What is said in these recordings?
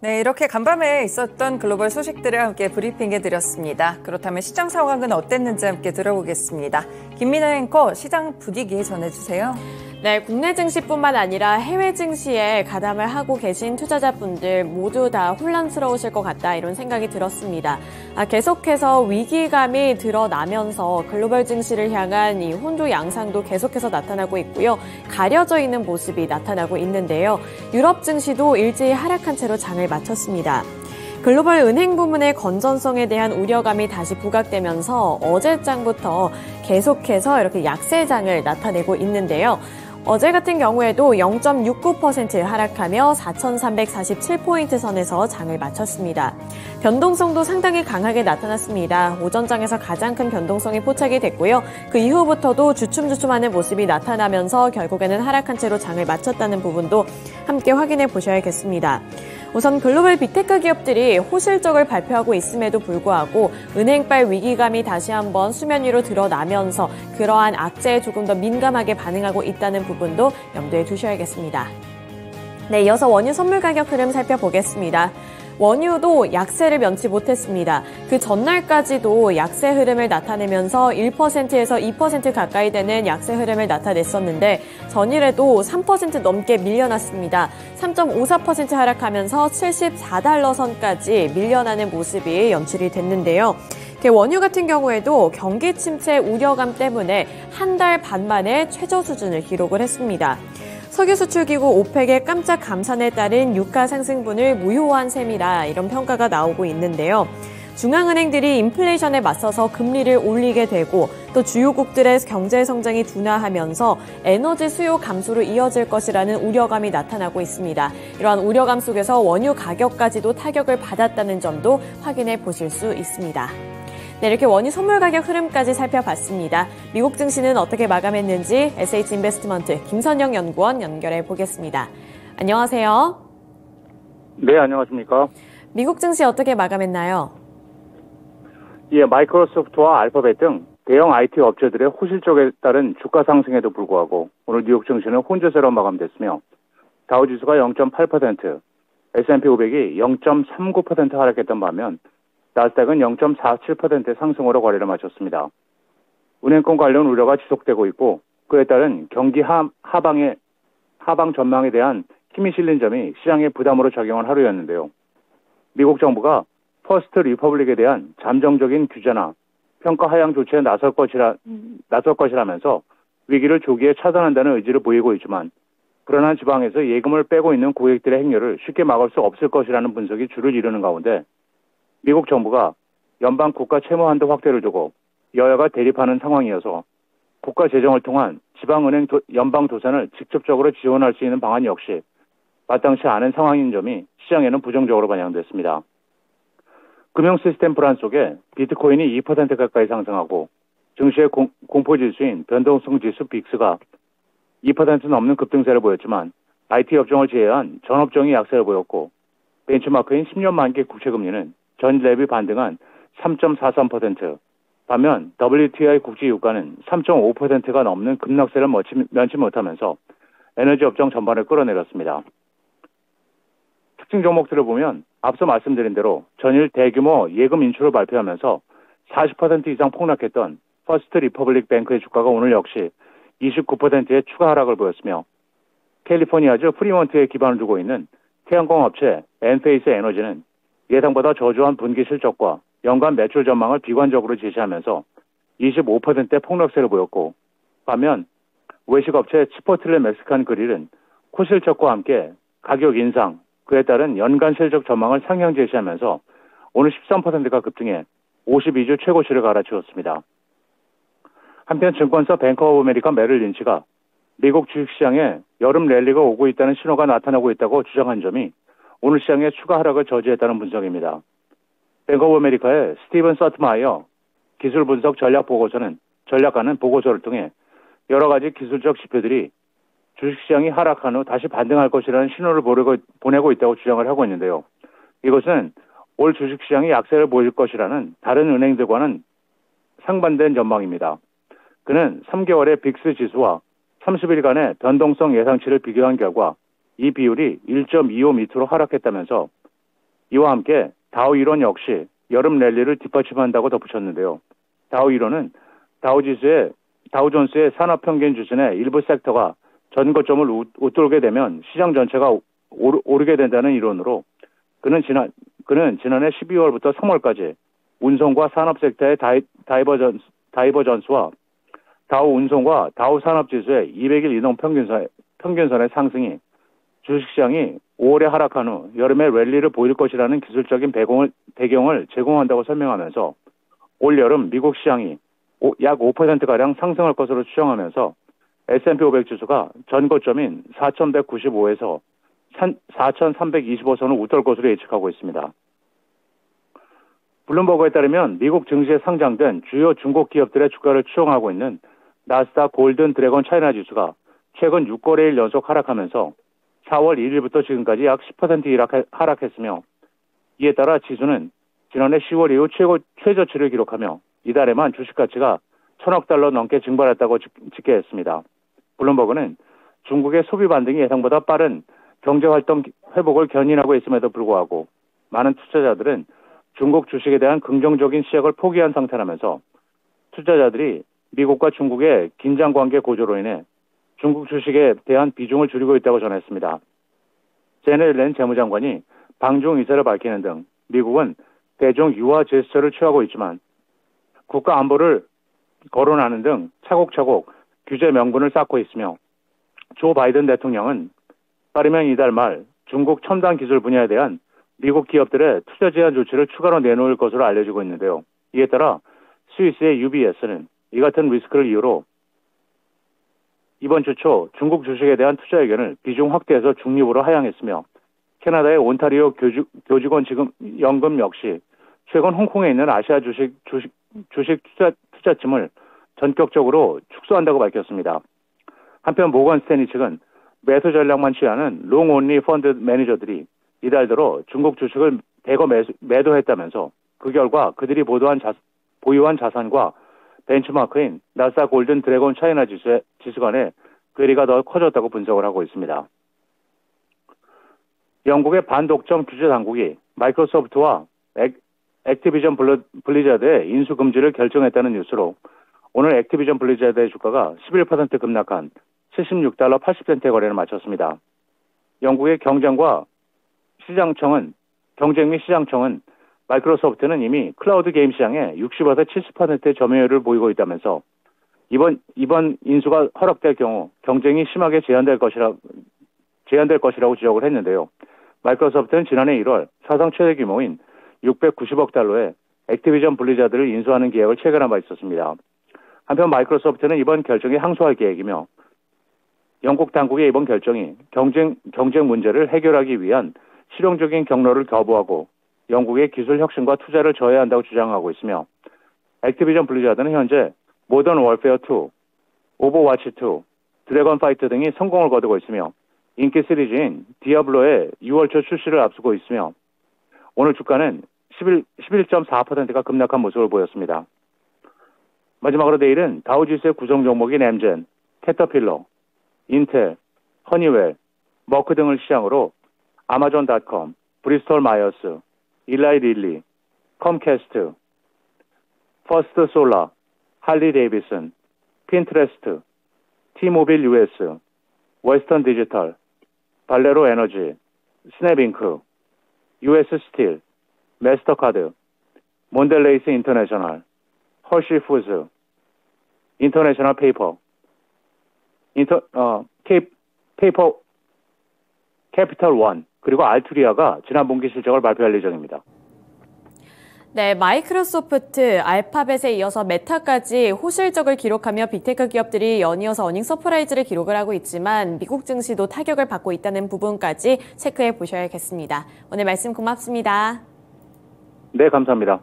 네, 이렇게 간밤에 있었던 글로벌 소식들을 함께 브리핑해드렸습니다. 그렇다면 시장 상황은 어땠는지 함께 들어보겠습니다. 김민아 앵커, 시장 분위기 전해주세요. 네, 국내 증시뿐만 아니라 해외 증시에 가담을 하고 계신 투자자분들 모두 다 혼란스러우실 것 같다, 이런 생각이 들었습니다. 계속해서 위기감이 드러나면서 글로벌 증시를 향한 이 혼조 양상도 계속해서 나타나고 있고요. 가려져 있는 모습이 나타나고 있는데요. 유럽 증시도 일제히 하락한 채로 장을 마쳤습니다. 글로벌 은행 부문의 건전성에 대한 우려감이 다시 부각되면서 어제장부터 계속해서 이렇게 약세장을 나타내고 있는데요. 어제 같은 경우에도 0.69% 하락하며 4,347포인트 선에서 장을 마쳤습니다. 변동성도 상당히 강하게 나타났습니다. 오전장에서 가장 큰 변동성이 포착이 됐고요. 그 이후부터도 주춤주춤하는 모습이 나타나면서 결국에는 하락한 채로 장을 마쳤다는 부분도 함께 확인해 보셔야겠습니다. 우선 글로벌 빅테크 기업들이 호실적을 발표하고 있음에도 불구하고 은행발 위기감이 다시 한번 수면 위로 드러나면서 그러한 악재에 조금 더 민감하게 반응하고 있다는 부분도 염두에 두셔야겠습니다. 네, 이어서 원유 선물 가격 흐름 살펴보겠습니다. 원유도 약세를 면치 못했습니다. 그 전날까지도 약세 흐름을 나타내면서 1%에서 2% 가까이 되는 약세 흐름을 나타냈었는데 전일에도 3% 넘게 밀려났습니다. 3.54% 하락하면서 74달러 선까지 밀려나는 모습이 연출이 됐는데요. 원유 같은 경우에도 경기 침체 우려감 때문에 한 달 반 만에 최저 수준을 기록을 했습니다. 석유 수출기구 오펙의 깜짝 감산에 따른 유가 상승분을 무효화한 셈이라 이런 평가가 나오고 있는데요. 중앙은행들이 인플레이션에 맞서서 금리를 올리게 되고 또 주요국들의 경제 성장이 둔화하면서 에너지 수요 감소로 이어질 것이라는 우려감이 나타나고 있습니다. 이러한 우려감 속에서 원유 가격까지도 타격을 받았다는 점도 확인해 보실 수 있습니다. 네, 이렇게 원유 선물 가격 흐름까지 살펴봤습니다. 미국 증시는 어떻게 마감했는지 SH인베스트먼트 김선영 연구원 연결해 보겠습니다. 안녕하세요. 네, 안녕하십니까. 미국 증시 어떻게 마감했나요? 예, 마이크로소프트와 알파벳 등 대형 IT 업체들의 호실적에 따른 주가 상승에도 불구하고 오늘 뉴욕 증시는 혼조세로 마감됐으며 다우지수가 0.8%, S&P 500이 0.39% 하락했던 반면 나스닥은 0.47% 상승으로 거래를 마쳤습니다. 은행권 관련 우려가 지속되고 있고 그에 따른 경기 하방 전망에 대한 힘이 실린 점이 시장의 부담으로 작용한 하루였는데요. 미국 정부가 퍼스트 리퍼블릭에 대한 잠정적인 규제나 평가 하향 조치에 나설 것이라면서 위기를 조기에 차단한다는 의지를 보이고 있지만 불안한 지방에서 예금을 빼고 있는 고객들의 행렬을 쉽게 막을 수 없을 것이라는 분석이 주를 이루는 가운데 미국 정부가 연방 국가 채무 한도 확대를 두고 여야가 대립하는 상황이어서 국가 재정을 통한 지방은행 연방 도산을 직접적으로 지원할 수 있는 방안 역시 마땅치 않은 상황인 점이 시장에는 부정적으로 반영됐습니다. 금융 시스템 불안 속에 비트코인이 2% 가까이 상승하고 증시의 공포지수인 변동성 지수 빅스가 2% 넘는 급등세를 보였지만 IT 업종을 제외한 전 업종이 약세를 보였고 벤치마크인 10년 만기 국채금리는 전일 대비 반등한 3.43%, 반면 WTI 국제 유가는 3.5%가 넘는 급락세를 면치 못하면서 에너지 업종 전반을 끌어내렸습니다. 특징 종목들을 보면 앞서 말씀드린 대로 전일 대규모 예금 인출을 발표하면서 40% 이상 폭락했던 퍼스트 리퍼블릭 뱅크의 주가가 오늘 역시 29%의 추가 하락을 보였으며 캘리포니아주 프리먼트에 기반을 두고 있는 태양광 업체 엔페이스 에너지는 예상보다 저조한 분기 실적과 연간 매출 전망을 비관적으로 제시하면서 25%의 폭락세를 보였고 반면 외식업체 치포틀레 멕시칸 그릴은 코실적과 함께 가격 인상, 그에 따른 연간 실적 전망을 상향 제시하면서 오늘 13%가 급등해 52주 최고치를 갈아치웠습니다. 한편 증권사 뱅크 오브 아메리카 메릴 린치가 미국 주식시장에 여름 랠리가 오고 있다는 신호가 나타나고 있다고 주장한 점이 오늘 시장의 추가 하락을 저지했다는 분석입니다. 뱅크 오브 아메리카의 스티븐 서트마이어 기술 분석 전략가는 보고서를 통해 여러 가지 기술적 지표들이 주식시장이 하락한 후 다시 반등할 것이라는 신호를 보내고 있다고 주장을 하고 있는데요. 이것은 올 주식시장이 약세를 보일 것이라는 다른 은행들과는 상반된 전망입니다. 그는 3개월의 빅스 지수와 30일간의 변동성 예상치를 비교한 결과 이 비율이 1.25 밑으로 하락했다면서 이와 함께 다우 이론 역시 여름 랠리를 뒷받침한다고 덧붙였는데요. 다우 이론은 다우 존스의 산업평균 지수의 일부 섹터가 전고점을 웃돌게 되면 시장 전체가 오르게 된다는 이론으로 그는 지난해 12월부터 3월까지 운송과 산업 섹터의 다이버전스와 다우 운송과 다우 산업지수의 200일 이동 평균선의 상승이 주식시장이 5월에 하락한 후 여름에 랠리를 보일 것이라는 기술적인 배경을 제공한다고 설명하면서 올 여름 미국 시장이 약 5%가량 상승할 것으로 추정하면서 S&P 500 지수가 전고점인 4,195에서 4,325선을 웃돌 것으로 예측하고 있습니다. 블룸버그에 따르면 미국 증시에 상장된 주요 중국 기업들의 주가를 추종하고 있는 나스닥 골든 드래곤 차이나 지수가 최근 6거래일 연속 하락하면서 4월 1일부터 지금까지 약 10% 하락했으며 이에 따라 지수는 지난해 10월 이후 최저치를 기록하며 이달에만 주식 가치가 1,000억 달러 넘게 증발했다고 집계했습니다. 블룸버그는 중국의 소비 반등이 예상보다 빠른 경제활동 회복을 견인하고 있음에도 불구하고 많은 투자자들은 중국 주식에 대한 긍정적인 시각을 포기한 상태라면서 투자자들이 미국과 중국의 긴장관계 고조로 인해 중국 주식에 대한 비중을 줄이고 있다고 전했습니다. 제넷 옐런 재무장관이 방중 의사를 밝히는 등 미국은 대중 유화 제스처를 취하고 있지만 국가 안보를 거론하는 등 차곡차곡 규제 명분을 쌓고 있으며 조 바이든 대통령은 빠르면 이달 말 중국 첨단 기술 분야에 대한 미국 기업들의 투자 제한 조치를 추가로 내놓을 것으로 알려지고 있는데요. 이에 따라 스위스의 UBS는 이 같은 리스크를 이유로 이번 주 초 중국 주식에 대한 투자 의견을 비중 확대해서 중립으로 하향했으며 캐나다의 온타리오 교직원 연금 역시 최근 홍콩에 있는 아시아 주식 투자팀을 전격적으로 축소한다고 밝혔습니다. 한편 모건 스탠리 측은 매수 전략만 취하는 롱온리 펀드 매니저들이 이달 들어 중국 주식을 대거 매도했다면서 그 결과 그들이 보유한 자산과 벤치마크인 나스닥 골든 드래곤 차이나 지수 간의 괴리가 더 커졌다고 분석을 하고 있습니다. 영국의 반독점 규제 당국이 마이크로소프트와 액티비전 블리자드의 인수 금지를 결정했다는 뉴스로 오늘 액티비전 블리자드의 주가가 11% 급락한 76달러 80센트의 거래를 마쳤습니다. 영국의 경쟁 및 시장청은 마이크로소프트는 이미 클라우드 게임 시장에 60에서 70%의 점유율을 보이고 있다면서 이번 인수가 허락될 경우 경쟁이 심하게 제한될 것이라고 지적을 했는데요. 마이크로소프트는 지난해 1월 사상 최대 규모인 690억 달러의 액티비전 블리자드를 인수하는 계약을 체결한 바 있었습니다. 한편 마이크로소프트는 이번 결정에 항소할 계획이며 영국 당국의 이번 결정이 경쟁 문제를 해결하기 위한 실용적인 경로를 거부하고 영국의 기술 혁신과 투자를 저해한다고 주장하고 있으며 액티비전 블리자드는 현재 모던 월페어 2, 오버워치 2, 드래곤 파이터 등이 성공을 거두고 있으며 인기 시리즈인 디아블로의 6월 초 출시를 앞두고 있으며 오늘 주가는 11.4%가 급락한 모습을 보였습니다. 마지막으로 내일은 다우지수의 구성 종목인 엠젠, 캐터필러, 인텔, 허니웰, 머크 등을 시장으로 아마존.com, 브리스톨 마이어스, 일라이 릴리, 컴캐스트, 퍼스트 솔라, 할리 데이비슨, 핀트레스트, T모빌 US, 웨스턴 디지털, 발레로 에너지, 스냅잉크, US 스틸, 마스터카드, 몬델레이스 인터내셔널, 허쉬 푸즈, 인터내셔널 페이퍼, 캐피털 원, 그리고 알투리아가 지난 분기 실적을 발표할 예정입니다. 네, 마이크로소프트, 알파벳에 이어서 메타까지 호실적을 기록하며 빅테크 기업들이 연이어서 어닝 서프라이즈를 기록을 하고 있지만 미국 증시도 타격을 받고 있다는 부분까지 체크해 보셔야겠습니다. 오늘 말씀 고맙습니다. 네, 감사합니다.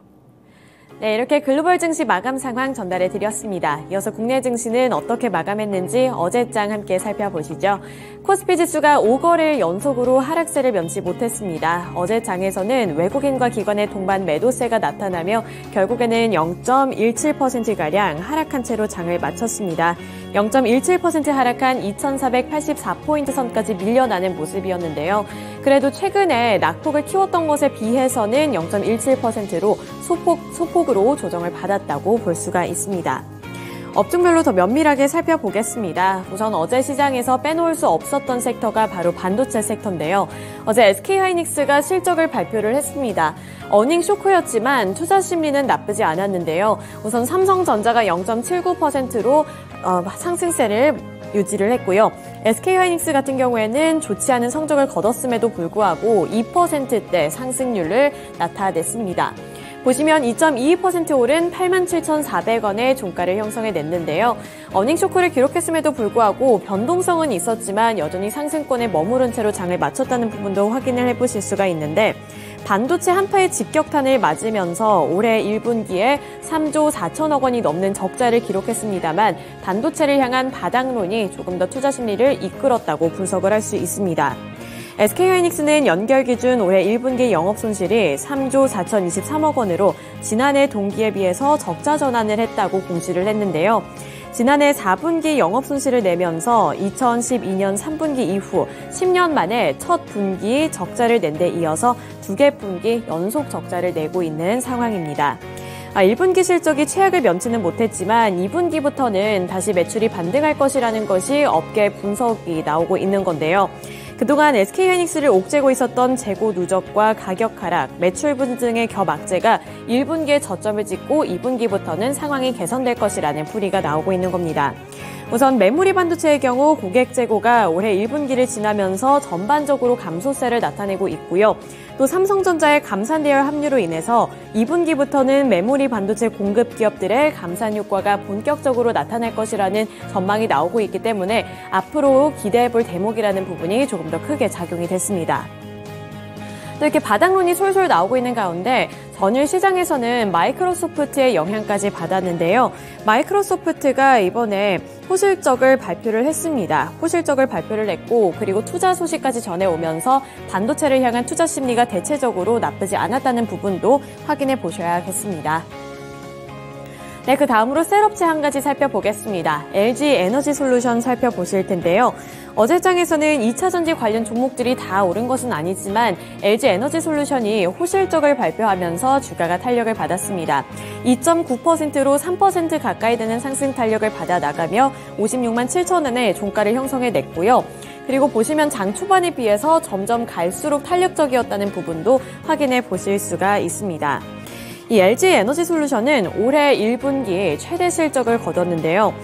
네, 이렇게 글로벌 증시 마감 상황 전달해 드렸습니다. 이어서 국내 증시는 어떻게 마감했는지 어제장 함께 살펴보시죠. 코스피 지수가 5거래일 연속으로 하락세를 면치 못했습니다. 어제 장에서는 외국인과 기관의 동반 매도세가 나타나며 결국에는 0.17%가량 하락한 채로 장을 마쳤습니다. 0.17% 하락한 2,484포인트 선까지 밀려나는 모습이었는데요. 그래도 최근에 낙폭을 키웠던 것에 비해서는 0.17%로 소폭으로 조정을 받았다고 볼 수가 있습니다. 업종별로 더 면밀하게 살펴보겠습니다. 우선 어제 시장에서 빼놓을 수 없었던 섹터가 바로 반도체 섹터인데요. 어제 SK하이닉스가 실적을 발표를 했습니다. 어닝 쇼크였지만 투자 심리는 나쁘지 않았는데요. 우선 삼성전자가 0.79%로 상승세를 유지를 했고요. SK하이닉스 같은 경우에는 좋지 않은 성적을 거뒀음에도 불구하고 2%대 상승률을 나타냈습니다. 보시면 2.22% 오른 87,400원의 종가를 형성해냈는데요. 어닝쇼크를 기록했음에도 불구하고 변동성은 있었지만 여전히 상승권에 머무른 채로 장을 마쳤다는 부분도 확인을 해보실 수가 있는데 반도체 한파의 직격탄을 맞으면서 올해 1분기에 3조 4천억 원이 넘는 적자를 기록했습니다만 반도체를 향한 바닥론이 조금 더 투자 심리를 이끌었다고 분석을 할 수 있습니다. SK하이닉스는 연결 기준 올해 1분기 영업 손실이 3조 4,023억 원으로 지난해 동기에 비해서 적자 전환을 했다고 공시를 했는데요. 지난해 4분기 영업 손실을 내면서 2012년 3분기 이후 10년 만에 첫 분기 적자를 낸 데 이어서 2개 분기 연속 적자를 내고 있는 상황입니다. 1분기 실적이 최악을 면치는 못했지만 2분기부터는 다시 매출이 반등할 것이라는 것이 업계 분석이 나오고 있는 건데요. 그동안 SK하이닉스를 옥죄고 있었던 재고 누적과 가격 하락, 매출 분등의 겹악재가 1분기에 저점을 찍고 2분기부터는 상황이 개선될 것이라는 풀이가 나오고 있는 겁니다. 우선 메모리 반도체의 경우 고객 재고가 올해 1분기를 지나면서 전반적으로 감소세를 나타내고 있고요. 또 삼성전자의 감산 대열 합류로 인해서 2분기부터는 메모리 반도체 공급 기업들의 감산 효과가 본격적으로 나타날 것이라는 전망이 나오고 있기 때문에 앞으로 기대해볼 대목이라는 부분이 조금 더 크게 작용이 됐습니다. 또 이렇게 바닥론이 솔솔 나오고 있는 가운데 전일 시장에서는 마이크로소프트의 영향까지 받았는데요. 마이크로소프트가 이번에 호실적을 발표를 했습니다. 호실적을 발표를 했고 그리고 투자 소식까지 전해오면서 반도체를 향한 투자 심리가 대체적으로 나쁘지 않았다는 부분도 확인해 보셔야겠습니다. 네, 그 다음으로 셀업체 한 가지 살펴보겠습니다. LG 에너지 솔루션 살펴보실 텐데요. 어제 장에서는 2차전지 관련 종목들이 다 오른 것은 아니지만 LG 에너지 솔루션이 호실적을 발표하면서 주가가 탄력을 받았습니다. 2.9%로 3% 가까이 되는 상승 탄력을 받아 나가며 56만 7천 원의 종가를 형성해냈고요. 그리고 보시면 장 초반에 비해서 점점 갈수록 탄력적이었다는 부분도 확인해 보실 수가 있습니다. 이 LG 에너지 솔루션은 올해 1분기 최대 실적을 거뒀는데요.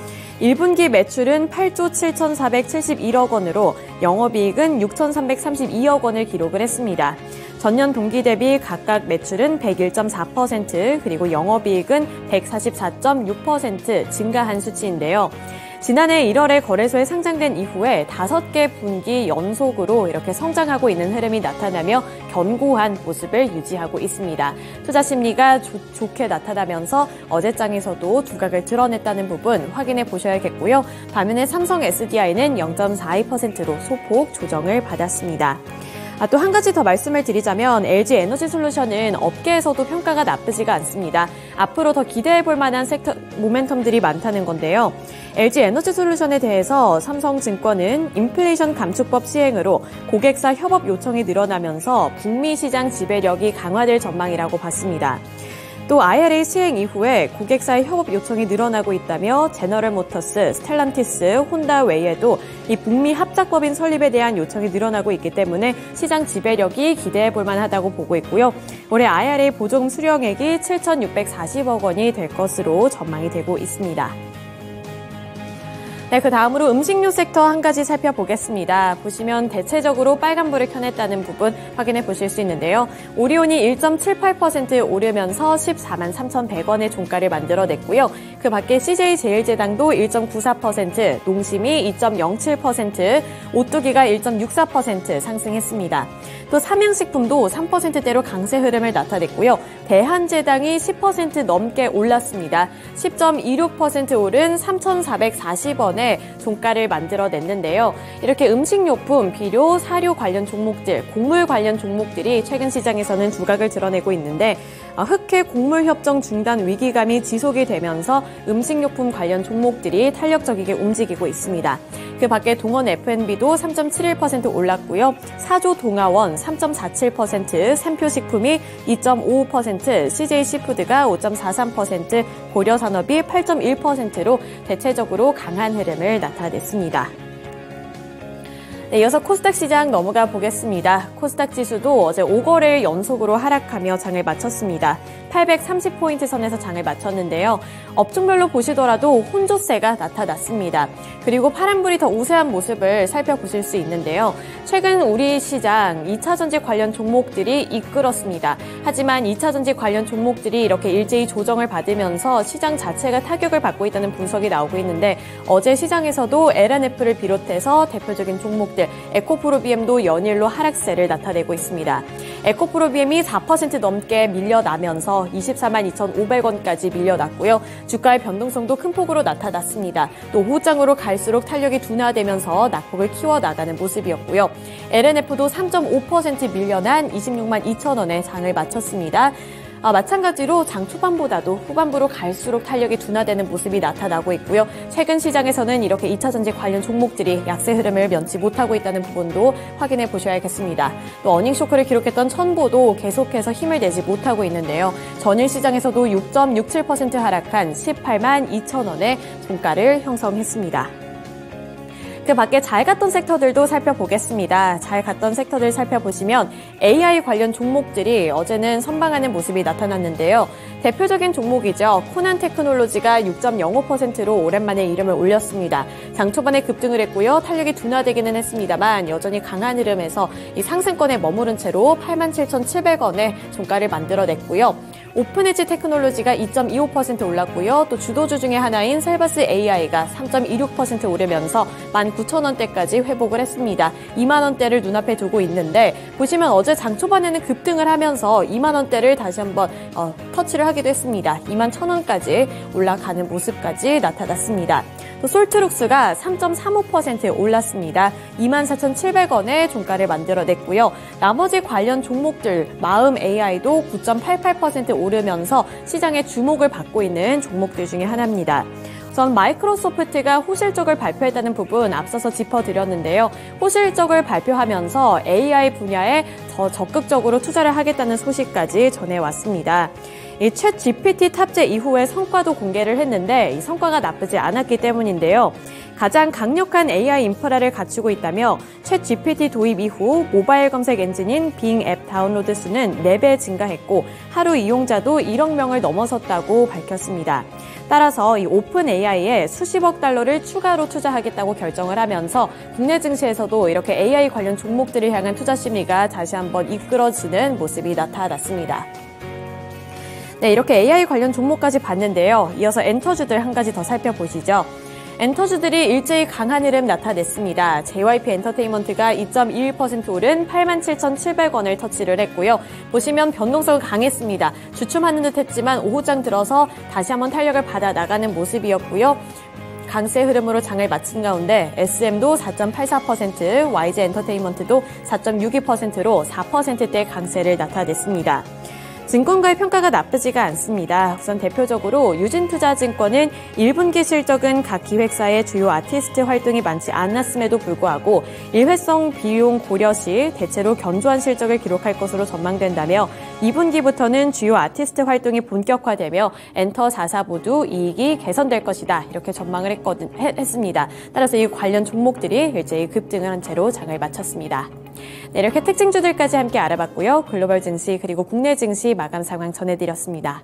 1분기 매출은 8조 7,471억 원으로 영업이익은 6,332억 원을 기록을 했습니다. 전년 동기 대비 각각 매출은 101.4% 그리고 영업이익은 144.6% 증가한 수치인데요. 지난해 1월에 거래소에 상장된 이후에 5개 분기 연속으로 이렇게 성장하고 있는 흐름이 나타나며 견고한 모습을 유지하고 있습니다. 투자 심리가 좋게 나타나면서 어제장에서도 두각을 드러냈다는 부분 확인해 보셔야겠고요. 반면에 삼성 SDI는 0.42%로 소폭 조정을 받았습니다. 또 한 가지 더 말씀을 드리자면 LG 에너지 솔루션은 업계에서도 평가가 나쁘지가 않습니다. 앞으로 더 기대해 볼 만한 섹터 모멘텀들이 많다는 건데요. LG 에너지 솔루션에 대해서 삼성증권은 인플레이션 감축법 시행으로 고객사 협업 요청이 늘어나면서 북미 시장 지배력이 강화될 전망이라고 봤습니다. 또 IRA 시행 이후에 고객사의 협업 요청이 늘어나고 있다며 제너럴 모터스, 스텔란티스, 혼다 외에도 이 북미 합작법인 설립에 대한 요청이 늘어나고 있기 때문에 시장 지배력이 기대해 볼 만하다고 보고 있고요. 올해 IRA 보조금 수령액이 7,640억 원이 될 것으로 전망이 되고 있습니다. 네, 그 다음으로 음식료 섹터 한 가지 살펴보겠습니다. 보시면 대체적으로 빨간불을 켜냈다는 부분 확인해 보실 수 있는데요. 오리온이 1.78% 오르면서 14만 3,100원의 종가를 만들어냈고요. 그 밖에 CJ제일제당도 1.94%, 농심이 2.07%, 오뚜기가 1.64% 상승했습니다. 또 삼양식품도 3%대로 강세 흐름을 나타냈고요. 대한제당이 10% 넘게 올랐습니다. 10.26% 오른 3,440원에 종가를 만들어냈는데요. 이렇게 음식료품, 비료, 사료 관련 종목들, 곡물 관련 종목들이 최근 시장에서는 두각을 드러내고 있는데 흑해 곡물협정 중단 위기감이 지속이 되면서 음식료품 관련 종목들이 탄력적이게 움직이고 있습니다. 그 밖에 동원 F&B도 3.71% 올랐고요. 사조 동아원 3.47%, 샘표식품이 2.55%, CJ시푸드가 5.43%, 고려산업이 8.1%로 대체적으로 강한 흐름을 나타냈습니다. 네, 이어서 코스닥 시장 넘어가 보겠습니다. 코스닥 지수도 어제 5거래일 연속으로 하락하며 장을 마쳤습니다. 830포인트 선에서 장을 마쳤는데요. 업종별로 보시더라도 혼조세가 나타났습니다. 그리고 파란불이 더 우세한 모습을 살펴보실 수 있는데요. 최근 우리 시장 2차전지 관련 종목들이 이끌었습니다. 하지만 2차전지 관련 종목들이 이렇게 일제히 조정을 받으면서 시장 자체가 타격을 받고 있다는 분석이 나오고 있는데 어제 시장에서도 LNF를 비롯해서 대표적인 종목들 에코프로비엠도 연일로 하락세를 나타내고 있습니다. 에코프로비엠이 4% 넘게 밀려나면서 24만 2,500원까지 밀려났고요. 주가의 변동성도 큰 폭으로 나타났습니다. 또 오후장으로 갈수록 탄력이 둔화되면서 낙폭을 키워나가는 모습이었고요. LNF도 3.5% 밀려난 26만 2천원에 장을 마쳤습니다. 마찬가지로 장 초반보다도 후반부로 갈수록 탄력이 둔화되는 모습이 나타나고 있고요. 최근 시장에서는 이렇게 2차전지 관련 종목들이 약세 흐름을 면치 못하고 있다는 부분도 확인해 보셔야겠습니다. 또 어닝쇼크를 기록했던 첨보도 계속해서 힘을 내지 못하고 있는데요. 전일 시장에서도 6.67% 하락한 18만 2천원의 종가를 형성했습니다. 그 밖에 잘 갔던 섹터들도 살펴보겠습니다. 잘 갔던 섹터들 살펴보시면 AI 관련 종목들이 어제는 선방하는 모습이 나타났는데요. 대표적인 종목이죠. 코난 테크놀로지가 6.05%로 오랜만에 이름을 올렸습니다. 장 초반에 급등을 했고요. 탄력이 둔화되기는 했습니다만 여전히 강한 흐름에서 이 상승권에 머무른 채로 87,700원의 종가를 만들어냈고요. 오픈엣지 테크놀로지가 2.25% 올랐고요. 또 주도주 중에 하나인 셀바스 AI가 3.26% 오르면서 19,000원대까지 회복을 했습니다. 2만 원대를 눈앞에 두고 있는데 보시면 어제 장 초반에는 급등을 하면서 2만 원대를 다시 한번 터치를 하기도 했습니다. 2만 1,000원까지 올라가는 모습까지 나타났습니다. 또 솔트룩스가 3.35% 올랐습니다. 24,700원의 종가를 만들어냈고요. 나머지 관련 종목들 마음 AI도 9.88% 오르면서 시장의 주목을 받고 있는 종목들 중에 하나입니다. 우선 마이크로소프트가 호실적을 발표했다는 부분 앞서서 짚어드렸는데요. 호실적을 발표하면서 AI 분야에 더 적극적으로 투자를 하겠다는 소식까지 전해왔습니다. 이 챗 GPT 탑재 이후에 성과도 공개를 했는데 이 성과가 나쁘지 않았기 때문인데요. 가장 강력한 AI 인프라를 갖추고 있다며 챗 GPT 도입 이후 모바일 검색 엔진인 빙 앱 다운로드 수는 4배 증가했고 하루 이용자도 1억 명을 넘어섰다고 밝혔습니다. 따라서 이 오픈 AI에 수십억 달러를 추가로 투자하겠다고 결정을 하면서 국내 증시에서도 이렇게 AI 관련 종목들을 향한 투자 심리가 다시 한번 이끌어지는 모습이 나타났습니다. 네, 이렇게 AI 관련 종목까지 봤는데요. 이어서 엔터주들 한 가지 더 살펴보시죠. 엔터주들이 일제히 강한 흐름 나타냈습니다. JYP 엔터테인먼트가 2.21% 오른 87,700원을 터치를 했고요. 보시면 변동성은 강했습니다. 주춤하는 듯 했지만 오후장 들어서 다시 한번 탄력을 받아 나가는 모습이었고요. 강세 흐름으로 장을 마친 가운데 SM도 4.84%, YG 엔터테인먼트도 4.62%로 4%대 강세를 나타냈습니다. 증권가의 평가가 나쁘지가 않습니다. 우선 대표적으로 유진투자증권은 1분기 실적은 각 기획사의 주요 아티스트 활동이 많지 않았음에도 불구하고 일회성 비용 고려 시 대체로 견조한 실적을 기록할 것으로 전망된다며 2분기부터는 주요 아티스트 활동이 본격화되며 엔터 4사 모두 이익이 개선될 것이다. 이렇게 전망을 했습니다. 따라서 이 관련 종목들이 일제히 급등을 한 채로 장을 마쳤습니다. 네, 이렇게 특징주들까지 함께 알아봤고요. 글로벌 증시 그리고 국내 증시 마감 상황 전해드렸습니다.